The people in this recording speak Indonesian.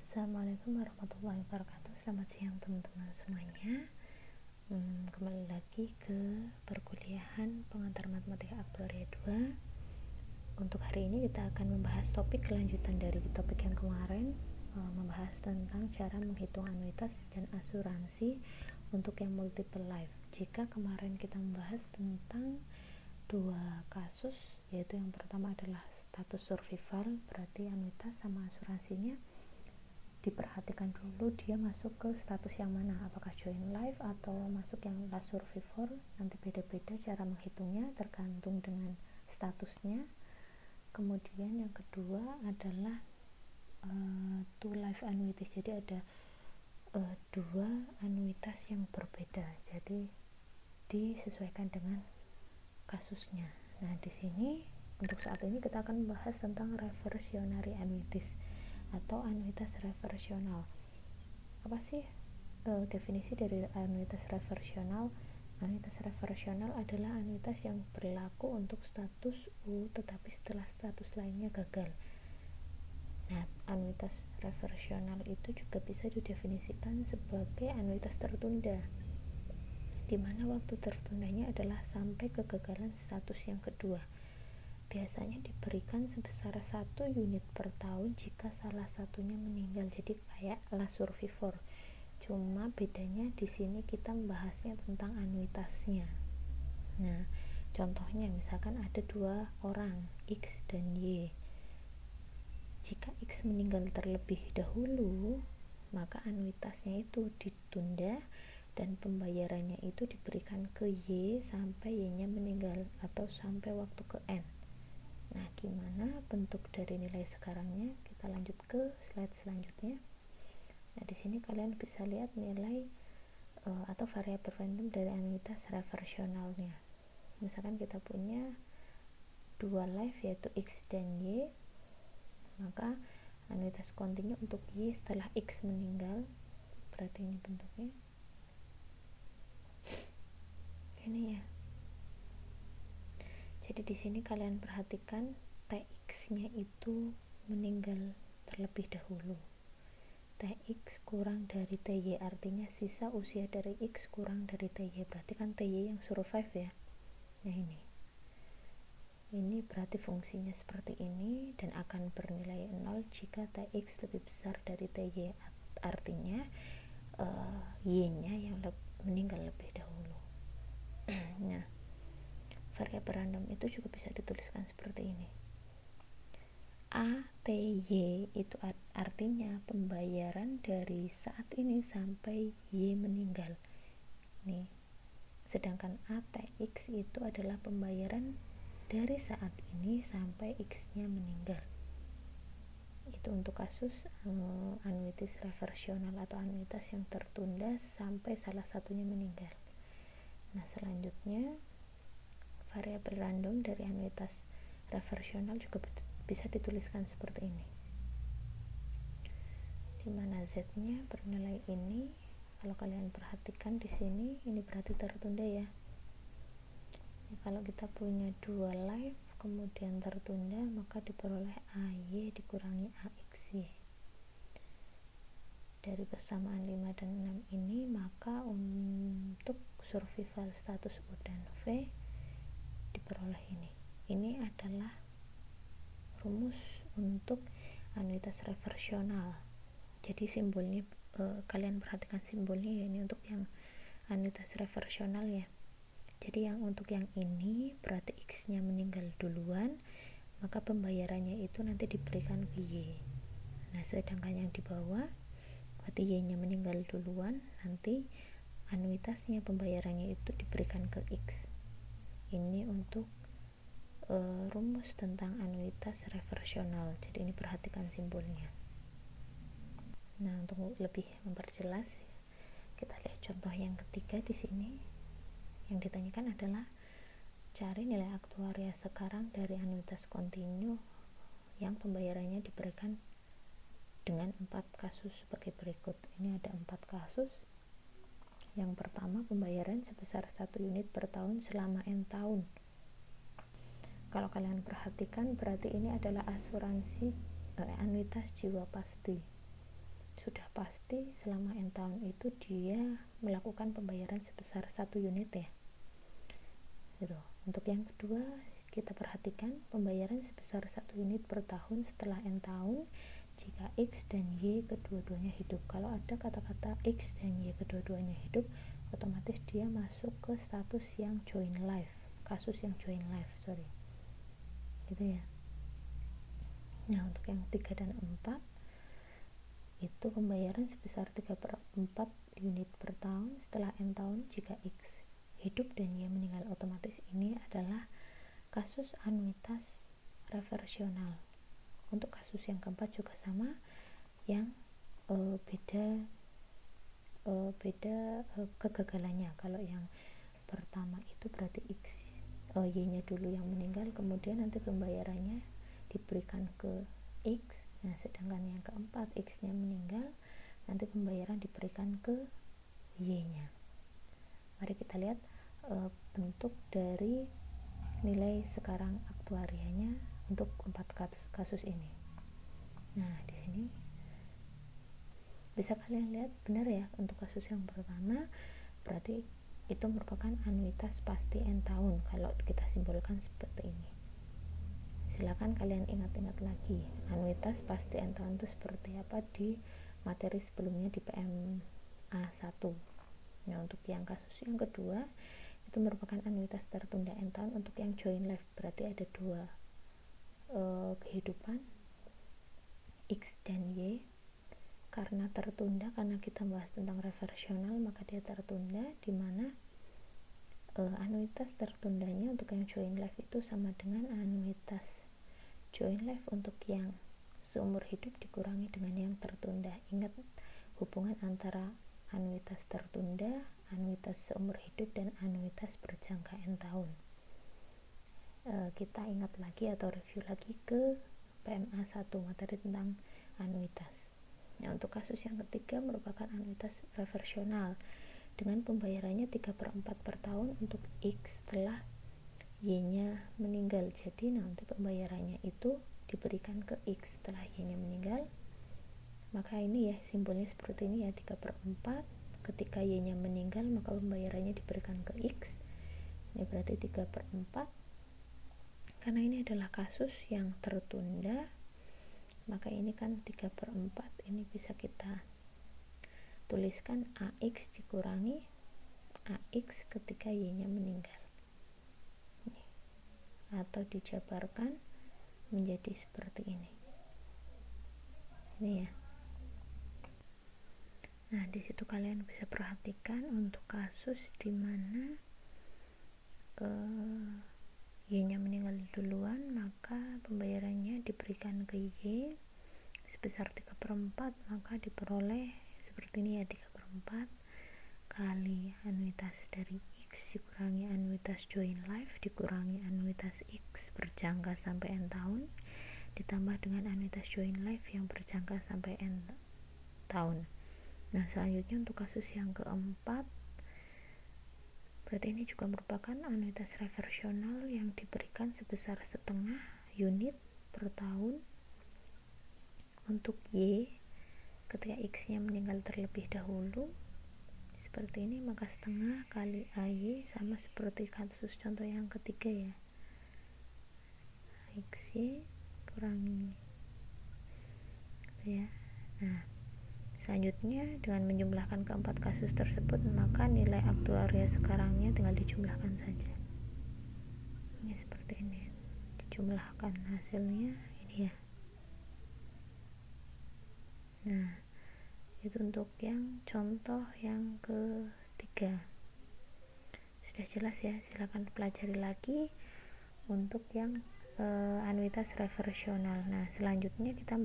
Assalamualaikum warahmatullahi wabarakatuh. Selamat siang teman-teman semuanya. Kembali lagi ke perkuliahan pengantar matematika aktuaria 2. Untuk hari ini kita akan membahas topik kelanjutan dari topik yang kemarin, membahas tentang cara menghitung anuitas dan asuransi untuk yang multiple life. Jika kemarin kita membahas tentang dua kasus, yaitu yang pertama adalah status survival, berarti anuitas sama asuransinya diperhatikan dulu dia masuk ke status yang mana, apakah joint life atau masuk yang last survivor. Nanti beda-beda cara menghitungnya tergantung dengan statusnya. Kemudian yang kedua adalah two life annuities, jadi ada dua anuitas yang berbeda, jadi disesuaikan dengan kasusnya. Nah, di sini untuk saat ini kita akan membahas tentang reversionary annuities atau anuitas reversional. Apa sih definisi dari anuitas reversional? Anuitas reversional adalah anuitas yang berlaku untuk status U tetapi setelah status lainnya gagal. Nah, anuitas reversional itu juga bisa didefinisikan sebagai anuitas tertunda, di mana waktu tertundanya adalah sampai kegagalan status yang kedua. Biasanya diberikan sebesar 1 unit per tahun jika salah satunya meninggal, jadi kayak last survivor. Cuma bedanya di sini kita membahasnya tentang anuitasnya. Nah, contohnya misalkan ada dua orang, X dan Y. Jika X meninggal terlebih dahulu, maka anuitasnya itu ditunda dan pembayarannya itu diberikan ke Y sampai Y-nya meninggal atau sampai waktu ke N. Nah, gimana bentuk dari nilai sekarangnya? Kita lanjut ke slide selanjutnya. Nah, di sini kalian bisa lihat nilai atau variabel random dari anuitas reversionalnya. Misalkan kita punya dua life yaitu X dan Y, maka anuitas kontinu untuk Y setelah X meninggal, berarti ini bentuknya ini ya. Jadi di sini kalian perhatikan TX-nya itu meninggal terlebih dahulu. TX kurang dari TY, artinya sisa usia dari X kurang dari TY, berarti kan TY yang survive ya. Nah, ini berarti fungsinya seperti ini dan akan bernilai 0 jika TX lebih besar dari TY, artinya Y-nya yang meninggal lebih dahulu. Nah, variabel random itu juga bisa dituliskan seperti ini. ATY itu artinya pembayaran dari saat ini sampai Y meninggal. Nih. Sedangkan ATX itu adalah pembayaran dari saat ini sampai X-nya meninggal. Itu untuk kasus anuitas reversional atau anuitas yang tertunda sampai salah satunya meninggal. Nah, selanjutnya variabel random dari anuitas reversional juga bisa dituliskan seperti ini, dimana Z-nya bernilai ini. Kalau kalian perhatikan di sini, ini berarti tertunda ya. Kalau kita punya dua life kemudian tertunda, maka diperoleh AY dikurangi AXY. Dari persamaan 5 dan 6 ini, maka untuk survival status U dan V diperoleh ini. Ini adalah rumus untuk anuitas reversional. Jadi simbolnya kalian perhatikan simbolnya ya, ini untuk yang anuitas reversional ya. Jadi yang untuk yang ini berarti X-nya meninggal duluan, maka pembayarannya itu nanti diberikan ke Y. Nah, sedangkan yang di bawah berarti Y-nya meninggal duluan, nanti anuitasnya pembayarannya itu diberikan ke X. Ini untuk rumus tentang anuitas reversional. Jadi ini perhatikan simbolnya. Nah, untuk lebih memperjelas, kita lihat contoh yang ketiga di sini. Yang ditanyakan adalah cari nilai aktuaria sekarang dari anuitas kontinu yang pembayarannya diberikan dengan 4 kasus sebagai berikut. Ini ada 4 kasus. Yang pertama, pembayaran sebesar 1 unit per tahun selama N tahun. Kalau kalian perhatikan, berarti ini adalah asuransi anuitas jiwa pasti. sudah pasti selama n tahun itu dia melakukan pembayaran sebesar 1 unit ya gitu. Untuk yang kedua kita perhatikan pembayaran sebesar 1 unit per tahun setelah n tahun jika X dan Y kedua-duanya hidup. Kalau ada kata-kata X dan Y kedua-duanya hidup, otomatis dia masuk ke status yang joint life, kasus yang joint life, gitu ya. Nah, untuk yang 3 dan 4 itu pembayaran sebesar 3/4 unit per tahun setelah n tahun jika X hidup dan Y meninggal. Otomatis ini adalah kasus anuitas reversional. Untuk kasus yang keempat juga sama, yang beda kegagalannya. Kalau yang pertama itu berarti Y-nya dulu yang meninggal, kemudian nanti pembayarannya diberikan ke X. Nah, sedangkan yang keempat X-nya meninggal, nanti pembayaran diberikan ke Y-nya. Mari kita lihat bentuk dari nilai sekarang aktuarianya untuk 4 kasus ini. Nah, di sini bisa kalian lihat benar ya, untuk kasus yang pertama berarti itu merupakan anuitas pasti n tahun kalau kita simbolkan seperti ini. Silakan kalian ingat-ingat lagi anuitas pasti n tahun itu seperti apa di materi sebelumnya di PMA 1. Nah, untuk yang kasus yang kedua itu merupakan anuitas tertunda n tahun untuk yang joint life, berarti ada 2 kehidupan X dan Y. Karena tertunda, karena kita bahas tentang reversional, maka dia tertunda, di mana anuitas tertundanya untuk yang joint life itu sama dengan anuitas joint life untuk yang seumur hidup dikurangi dengan yang tertunda. Ingat hubungan antara anuitas tertunda, anuitas seumur hidup, dan anuitas berjangka n tahun. Kita ingat lagi atau review lagi ke PMA 1 materi tentang anuitas. Nah, untuk kasus yang ketiga merupakan anuitas reversional dengan pembayarannya 3/4 per tahun untuk X setelah Y-nya meninggal. Jadi nanti pembayarannya itu diberikan ke X setelah Y-nya meninggal. Maka ini ya simbolnya seperti ini ya, 3/4. Ketika Y-nya meninggal maka pembayarannya diberikan ke X. Ini berarti 3/4. Karena ini adalah kasus yang tertunda, maka ini kan 3/4, ini bisa kita tuliskan AX dikurangi AX ketika Y-nya meninggal, atau dijabarkan menjadi seperti ini ya. Nah, di situ kalian bisa perhatikan untuk kasus di mana Y-nya meninggal duluan, maka pembayarannya diberikan ke Y sebesar 3/4, maka diperoleh seperti ini ya, 3/4 kali anuitas dari X dikurangi anuitas joint life dikurangi anuitas X berjangka sampai n tahun ditambah dengan anuitas joint life yang berjangka sampai n tahun. Nah, selanjutnya untuk kasus yang keempat, berarti ini juga merupakan anuitas reversional yang diberikan sebesar 1/2 unit per tahun untuk Y ketika X-nya meninggal terlebih dahulu seperti ini, maka 1/2 kali AY sama seperti kasus contoh yang ketiga ya, XY kurangi gitu ya. Nah, selanjutnya dengan menjumlahkan keempat kasus tersebut, maka nilai aktuaria sekarangnya tinggal dijumlahkan saja. Ini seperti ini, dijumlahkan hasilnya ini ya. Nah, itu untuk yang contoh yang ketiga. Sudah jelas ya, silakan pelajari lagi untuk yang anuitas reversional. Nah, selanjutnya kita